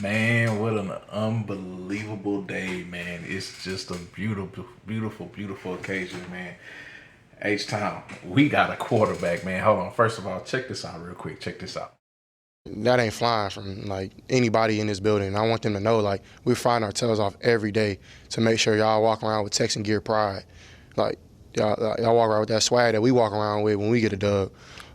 Man, what an unbelievable day, man. It's just a beautiful, beautiful, beautiful occasion, man. H Town, we got a quarterback, man. Hold on. First of all, check this out real quick. Check this out. That ain't flying from like anybody in this building. I want them to know like we're flying our tails off every day to make sure y'all walk around with Texan gear pride. Like y'all walk around with that swag that we walk around with when we get a dub.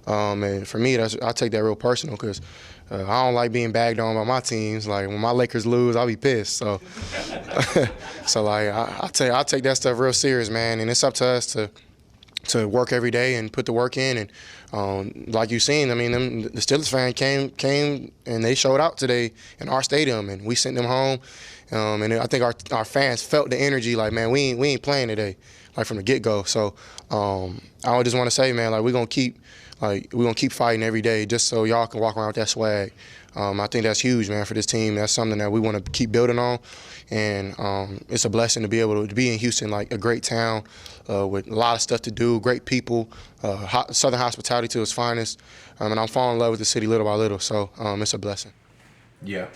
And for me, I take that real personal because I don't like being bagged on by my teams. Like when my Lakers lose, I'll be pissed. So, so like I take that stuff real serious, man. And it's up to us to work every day and put the work in. And like you seen, I mean, the Steelers fan came and they showed out today in our stadium, and we sent them home. And I think our fans felt the energy. Like, man, we ain't playing today, like from the get go. So I just want to say, man, like we're gonna keep fighting every day just so y'all can walk around with that swag. I think that's huge, man, for this team. That's something that we want to keep building on, and it's a blessing to be able to be in Houston, like a great town with a lot of stuff to do, great people, Southern hospitality to its finest, and I'm falling in love with the city little by little. So it's a blessing. Yeah,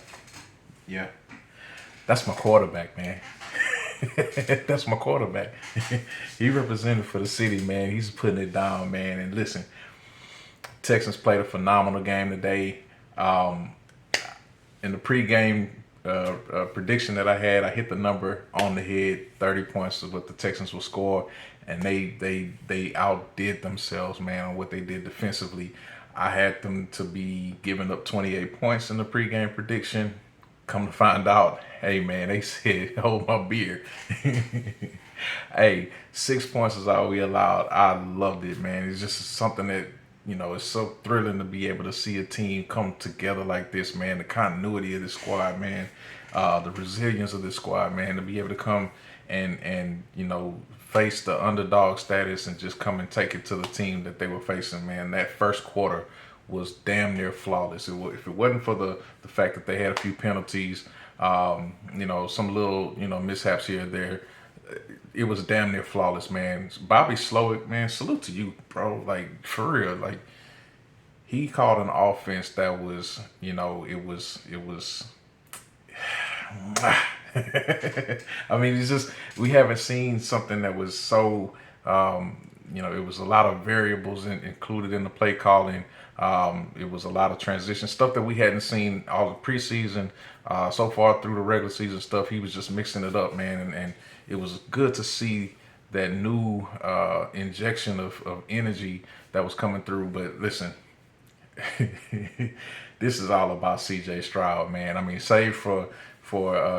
yeah. That's my quarterback, man. That's my quarterback. He represented for the city, man. He's putting it down, man. And listen, Texans played a phenomenal game today. Um, in the pregame prediction that I had, I hit the number on the head. 30 points is what the Texans will score, and they outdid themselves, man, on what they did defensively. I had them to be giving up 28 points in the pregame prediction. Come to find out, hey man, they said hold my beer. Hey, 6 points is all we allowed. I loved it, man. It's just something that it's so thrilling to be able to see a team come together like this, man. The continuity of the squad, man. The resilience of the squad, man. To be able to come and face the underdog status and just come and take it to the team that they were facing, man. That first quarter was damn near flawless. If it wasn't for the fact that they had a few penalties, some little mishaps here or there, it was damn near flawless, man. Bobby Slowick, man, salute to you, bro. Like for real, like he called an offense that was, it was. I mean, it's just we haven't seen something that was so. It was a lot of variables included in the play calling. It was a lot of transition stuff that we hadn't seen all the preseason, so far through the regular season stuff. He was just mixing it up, man, and it was good to see that new injection of energy that was coming through. But listen, this is all about C.J. Stroud, man. I mean, save for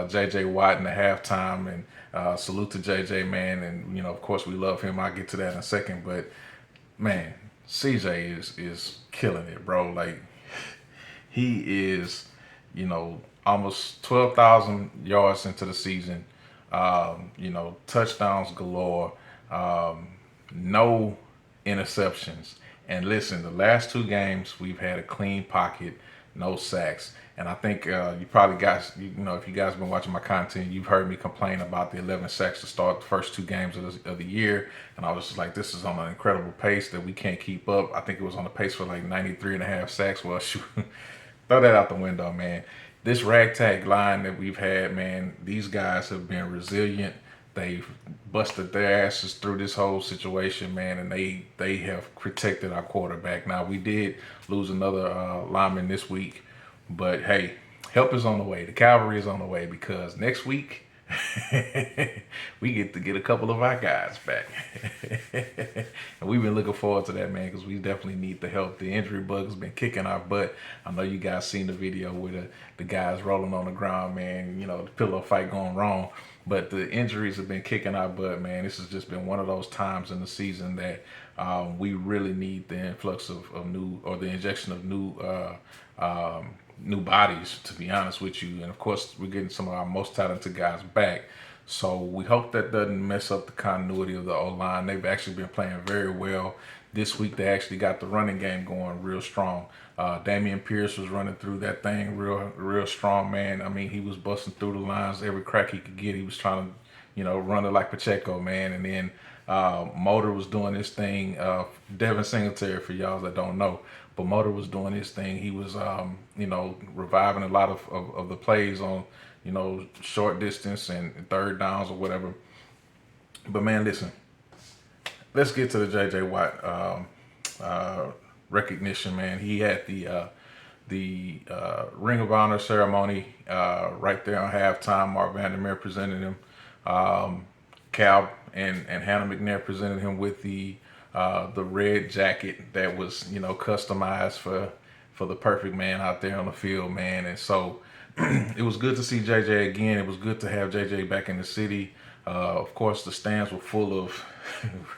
J.J. Watt in the halftime, and salute to J.J. man, and of course we love him. I'll get to that in a second, but man, C.J. is killing it, bro. Like he is, almost 12,000 yards into the season. Touchdowns galore. No interceptions. And listen, the last two games we've had a clean pocket, no sacks. And I think you probably guys, if you guys been watching my content, you've heard me complain about the 11 sacks to start the first two games of the year. And I was just like, this is on an incredible pace that we can't keep up. I think it was on the pace for like 93 and a half sacks. Well, shoot, throw that out the window, man. This ragtag line that we've had, man, these guys have been resilient. They've busted their asses through this whole situation, man, and they have protected our quarterback. Now, we did lose another lineman this week, but hey, help is on the way. The cavalry is on the way because next week we get to get a couple of our guys back. And we've been looking forward to that, man, because we definitely need the help. The injury bug has been kicking our butt. I know you guys seen the video with the guys rolling on the ground, man, the pillow fight going wrong. But the injuries have been kicking our butt, man. This has just been one of those times in the season that we really need the influx of new, or the injection of new bodies, to be honest with you. And of course, we're getting some of our most talented guys back. So we hope that doesn't mess up the continuity of the O-line. They've actually been playing very well. This week they actually got the running game going real strong. Damian Pierce was running through that thing real strong, man. I mean, he was busting through the lines every crack he could get. He was trying to, run it like Pacheco, man. And then Motor was doing his thing. Devin Singletary, for y'all that don't know, but Motor was doing his thing. He was, reviving a lot of the plays on, short distance and third downs or whatever. But man, listen, let's get to the J.J. Watt uh, recognition, man. He had the Ring of Honor ceremony right there on halftime. Mark Vandermeer presented him. Cal and Hannah McNair presented him with the red jacket that was customized for the perfect man out there on the field, man. And so it was good to see JJ again. It was good to have JJ back in the city. Of course, the stands were full of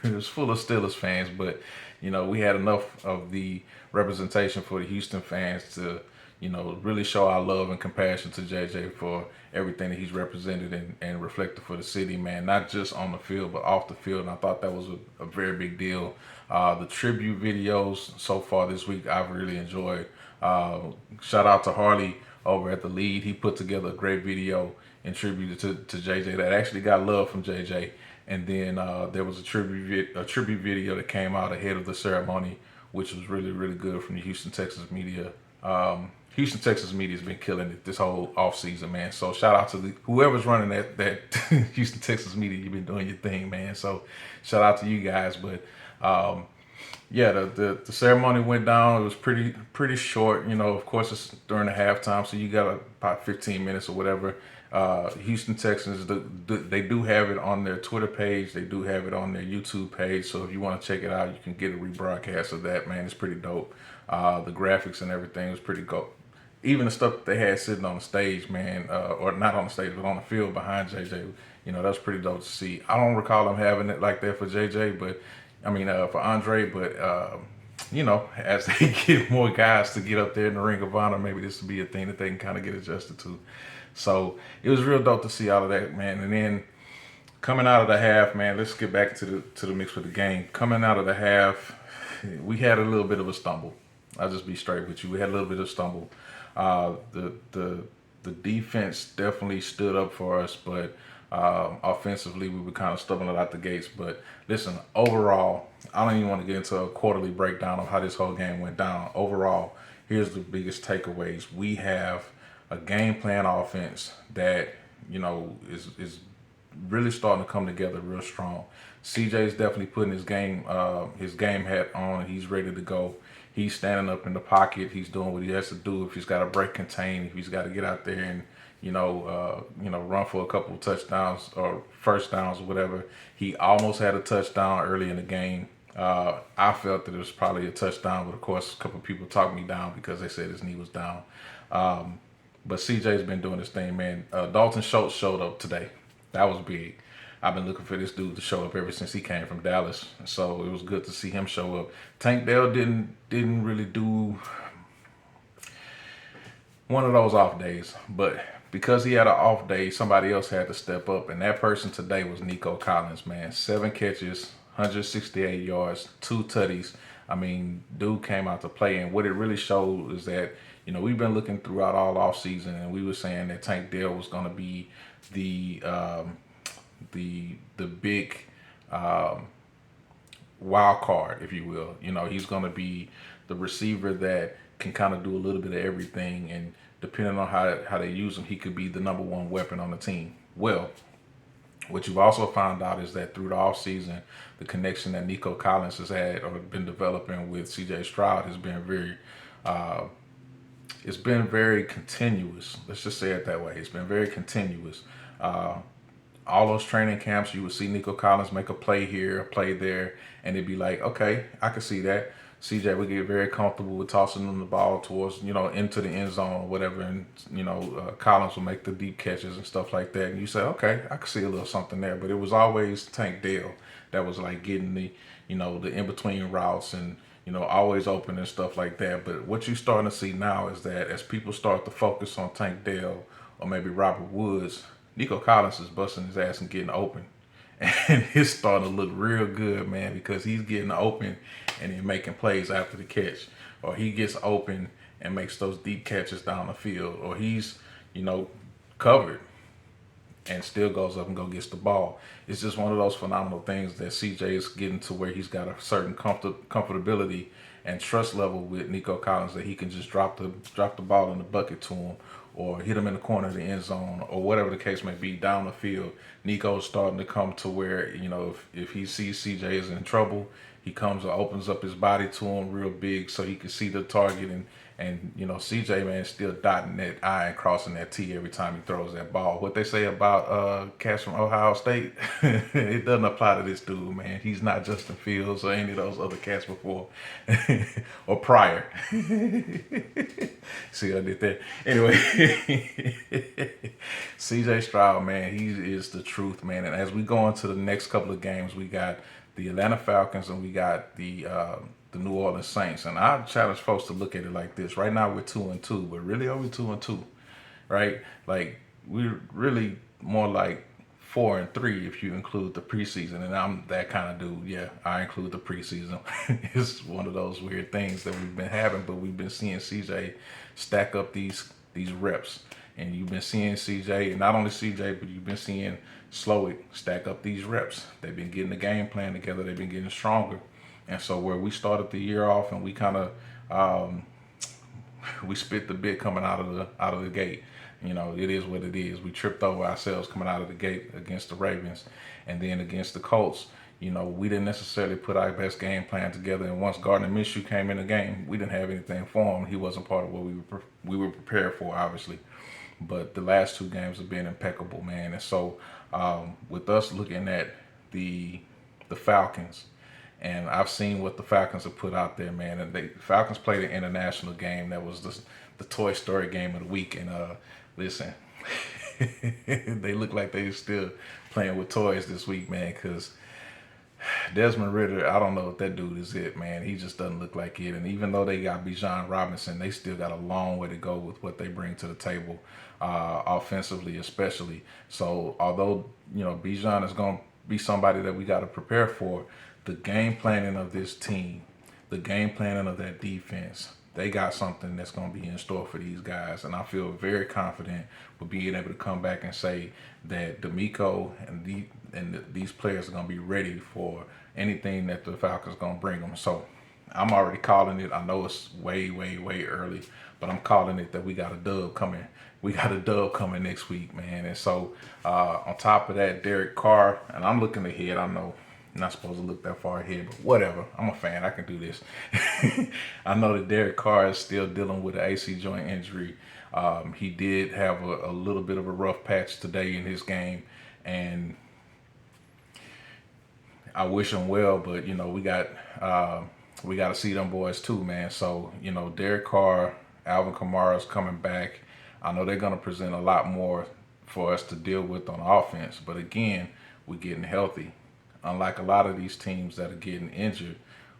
it was full of Steelers fans, but we had enough of the representation for the Houston fans to really show our love and compassion to JJ for everything that he's represented and reflected for the city, man. Not just on the field, but off the field. And I thought that was a very big deal. The tribute videos so far this week, I've really enjoyed. Shout out to Harley over at the Lead. He put together a great video in tribute to JJ that actually got love from JJ. And then there was a tribute video that came out ahead of the ceremony, which was really, really good from the Houston, Texas media. Houston, Texas media has been killing it this whole off season, man. So shout out to whoever's running that Houston, Texas media. You've been doing your thing, man. So shout out to you guys. But yeah, the ceremony went down. It was pretty short. Of course it's during the halftime, so you got about 15 minutes or whatever. Houston Texans, they do have it on their Twitter page. They do have it on their YouTube page. So if you want to check it out, you can get a rebroadcast of that, man. It's pretty dope. The graphics and everything was pretty dope. Even the stuff that they had sitting on the stage, man, or not on the stage, but on the field behind JJ, that was pretty dope to see. I don't recall them having it like that for JJ, but for Andre, but as they get more guys to get up there in the Ring of Honor, maybe this will be a thing that they can kind of get adjusted to. So it was real dope to see all of that, man. And then coming out of the half, man, let's get back to the mix with the game. Coming out of the half, we had a little bit of a stumble. I'll just be straight with you. We had a little bit of stumble. The defense definitely stood up for us, but offensively we were kind of stumbling out the gates. But listen, overall, I don't even want to get into a quarterly breakdown of how this whole game went down. Overall, here's the biggest takeaways. We have a game plan offense that is really starting to come together real strong. CJ's definitely putting his game hat on, and he's ready to go. He's standing up in the pocket. He's doing what he has to do. If he's got to break contain, if he's got to get out there and run for a couple of touchdowns or first downs or whatever. He almost had a touchdown early in the game. I felt that it was probably a touchdown, but of course, a couple of people talked me down because they said his knee was down. But CJ's been doing his thing, man. Dalton Schultz showed up today. That was big. I've been looking for this dude to show up ever since he came from Dallas, so it was good to see him show up. Tank Dell didn't really do one of those off days, but because he had an off day, somebody else had to step up, and that person today was Nico Collins, man. 7 catches, 168 yards, 2 tutties. Dude came out to play, and what it really showed is that we've been looking throughout all off season, and we were saying that Tank Dell was going to be the big wild card, if you will. He's going to be the receiver that can kind of do a little bit of everything, and depending on how they use him, he could be the number one weapon on the team. Well, what you've also found out is that through the offseason, the connection that Nico Collins has had or been developing with CJ Stroud has been very continuous. Let's just say it that way. It's been very continuous. All those training camps, you would see Nico Collins make a play here, a play there, and it'd be like, okay, I can see that. CJ would get very comfortable with tossing them the ball towards, into the end zone or whatever, and Collins would make the deep catches and stuff like that. And you say, okay, I can see a little something there, but it was always Tank Dell that was like getting the in between routes and always open and stuff like that. But what you're starting to see now is that as people start to focus on Tank Dell or maybe Robert Woods, Nico Collins is busting his ass and getting open. And it's starting to look real good, man, because he's getting open and he's making plays after the catch. Or he gets open and makes those deep catches down the field. Or he's, covered and still goes up and go gets the ball. It's just one of those phenomenal things that CJ is getting to where he's got a certain comfortability and trust level with Nico Collins that he can just drop the ball in the bucket to him, or hit him in the corner of the end zone, or whatever the case may be down the field. Nico's starting to come to where, if he sees CJ is in trouble, he comes and opens up his body to him real big so he can see the target. And CJ, man, is still dotting that I and crossing that T every time he throws that ball. What they say about cats from Ohio State, it doesn't apply to this dude, man. He's not Justin Fields or any of those other cats before or prior. See what I did there? Anyway, CJ Stroud, man, he is the truth, man. And as we go into the next couple of games, we got the Atlanta Falcons and we got the New Orleans Saints. And I challenge folks to look at it like this. Right now we're 2-2, but really are we 2-2, right? Like we're really more like 4-3 if you include the preseason. And I'm that kind of dude. Yeah, I include the preseason. It's one of those weird things that we've been having, but we've been seeing CJ stack up these reps. And you've been seeing CJ, and not only CJ, but you've been seeing Slowick stack up these reps. They've been getting the game plan together. They've been getting stronger. And so where we started the year off and we kind of we spit the bit coming out of the gate. It is what it is. We tripped over ourselves coming out of the gate against the Ravens, and then against the Colts. We didn't necessarily put our best game plan together. And once Gardner Minshew came in the game, we didn't have anything for him. He wasn't part of what we were prepared for, obviously. But the last two games have been impeccable, man. And so with us looking at the Falcons, and I've seen what the Falcons have put out there, man. And the Falcons played an international game that was the Toy Story game of the week. And listen, they look like they still playing with toys this week, man, because Desmond Ridder, I don't know if that dude is it, man. He just doesn't look like it. And even though they got Bijan Robinson, they still got a long way to go with what they bring to the table, offensively especially. So although, Bijan is going to be somebody that we got to prepare for, the game planning of this team, the game planning of that defense, they got something that's going to be in store for these guys. And I feel very confident with being able to come back and say that D'Amico and these players are going to be ready for anything that the Falcons going to bring them. So I'm already calling it. I know it's way, way, way early, but I'm calling it that we got a dub coming. We got a dub coming next week, man. And so on top of that, Derek Carr, and I'm looking ahead. I know I'm not supposed to look that far ahead, but whatever. I'm a fan. I can do this. I know that Derek Carr is still dealing with an AC joint injury. He did have a little bit of a rough patch today in his game, and I wish him well. But we got to see them boys too, man. So Derek Carr, Alvin Kamara's coming back. I know they're gonna present a lot more for us to deal with on offense, but again, we're getting healthy. Unlike a lot of these teams that are getting injured,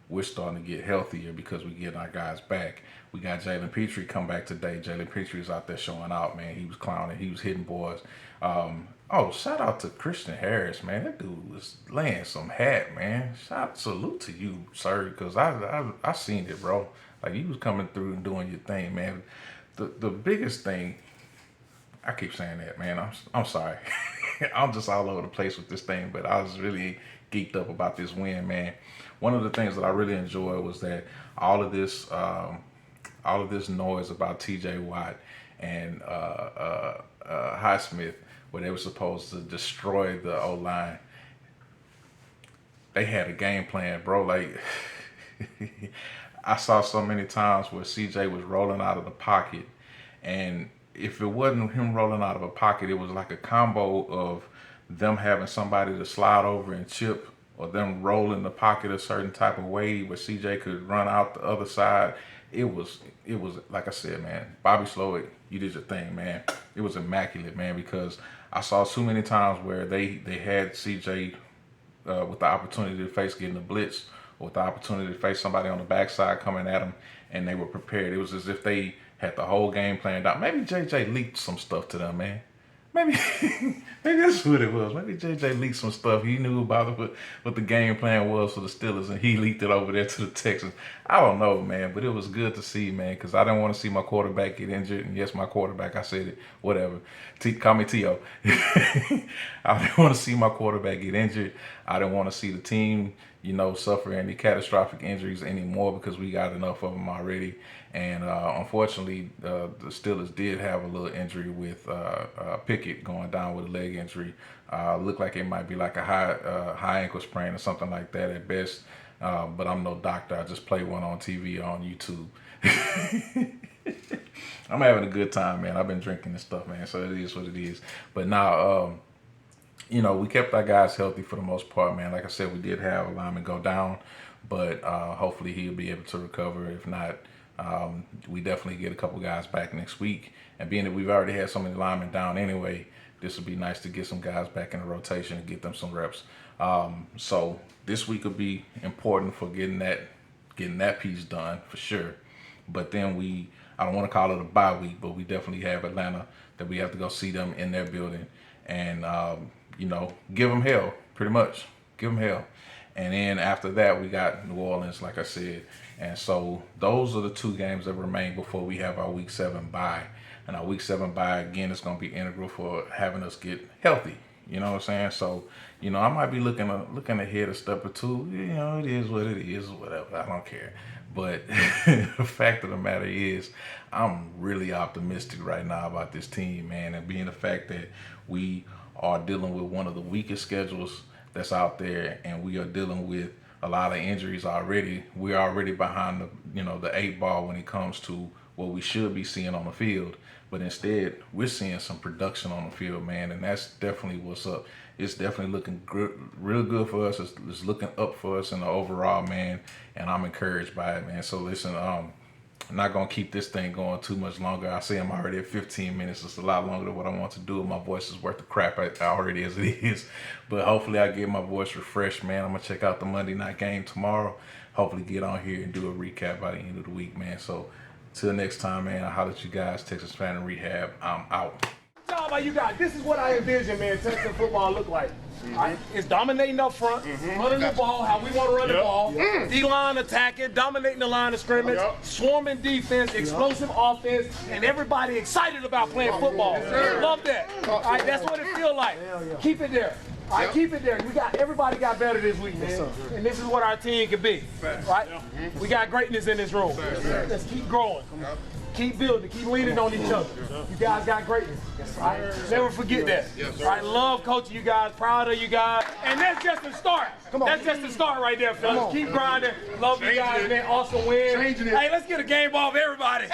we're starting to get healthier because we're getting our guys back. We got Jalen Petrie come back today. Jalen Petrie's out there showing out, man. He was clowning. He was hitting boys. Shout out to Christian Harris, man. That dude was laying some hat, man. Salute to you, sir, because I seen it, bro. Like, you was coming through and doing your thing, man. The biggest thing, I keep saying that, man. I'm sorry. I'm just all over the place with this thing, but I was really geeked up about this win, man. One of the things that I really enjoyed was that all of this noise about T.J. Watt and Highsmith, where they were supposed to destroy the O-line, they had a game plan, bro. Like, I saw so many times where CJ was rolling out of the pocket, and if it wasn't him rolling out of a pocket, it was like a combo of them having somebody to slide over and chip, or them rolling the pocket a certain type of way where CJ could run out the other side. It was like I said, man. Bobby Slowick, you did your thing, man. It was immaculate, man, because I saw too many times where they had CJ with the opportunity to face getting a blitz, or with the opportunity to face somebody on the backside coming at them, and they were prepared. It was as if they had the whole game planned out. Maybe JJ leaked some stuff to them, man. Maybe maybe that's what it was. Maybe JJ leaked some stuff. He knew about what the game plan was for the Steelers, and he leaked it over there to the Texans. I don't know, man, but it was good to see, man, because I didn't want to see my quarterback get injured. And yes, my quarterback, I said it, whatever. Call me T.O. I didn't want to see my quarterback get injured. I didn't want to see the team, suffer any catastrophic injuries anymore because we got enough of them already. And unfortunately, the Steelers did have a little injury with Pickett going down with a leg injury. Looked like it might be like a high ankle sprain or something like that at best. But I'm no doctor. I just played one on TV on YouTube. I'm having a good time, man. I've been drinking and stuff, man. So it is what it is. But now, we kept our guys healthy for the most part, man. Like I said, we did have a lineman go down, but hopefully he'll be able to recover. If not, we definitely get a couple guys back next week. And being that we've already had so many linemen down anyway, this would be nice to get some guys back in the rotation and get them some reps. So this week will be important for getting that piece done for sure. But then I don't want to call it a bye week, but we definitely have Atlanta that we have to go see them in their building and, give them hell, pretty much. Give them hell. And then after that, we got New Orleans, like I said. And so those are the two games that remain before we have our Week 7 bye. And our Week 7 bye, again, is going to be integral for having us get healthy. You know what I'm saying? So, I might be looking ahead a step or two. It is what it is, whatever. I don't care. But the fact of the matter is, I'm really optimistic right now about this team, man. And being the fact that we are dealing with one of the weakest schedules that's out there, and we are dealing with a lot of injuries already. We're already behind the 8 ball when it comes to what we should be seeing on the field. But instead, we're seeing some production on the field, man, and that's definitely what's up. It's definitely looking good, real good for us. It's looking up for us in the overall, man, and I'm encouraged by it, man. So listen, I'm not going to keep this thing going too much longer. I say I'm already at 15 minutes. It's a lot longer than what I want to do. My voice is worth the crap already as it is. But hopefully I get my voice refreshed, man. I'm going to check out the Monday night game tomorrow. Hopefully get on here and do a recap by the end of the week, man. So till next time, man, I'll holler at you guys. Texas Fan and Rehab. I'm out. Talk about you guys. This is what I envision, man, Texas football look like. Right? It's dominating up front, running the ball how we want to run the ball, D-line attacking, dominating the line of scrimmage, swarming defense, explosive offense, and everybody excited about playing football. Love that. All right, that's what it feels like. Keep it there. All right, keep it there. Everybody got better this week, man. And this is what our team can be. Right? We got greatness in this room. Let's keep growing. Keep building, keep leaning on each other. You guys got greatness. Right? Never forget that. Right? Love coaching you guys, proud of you guys. And that's just the start. That's just the start right there, fellas. Keep grinding. Love you guys, man. Awesome win. Hey, let's get a game ball of everybody.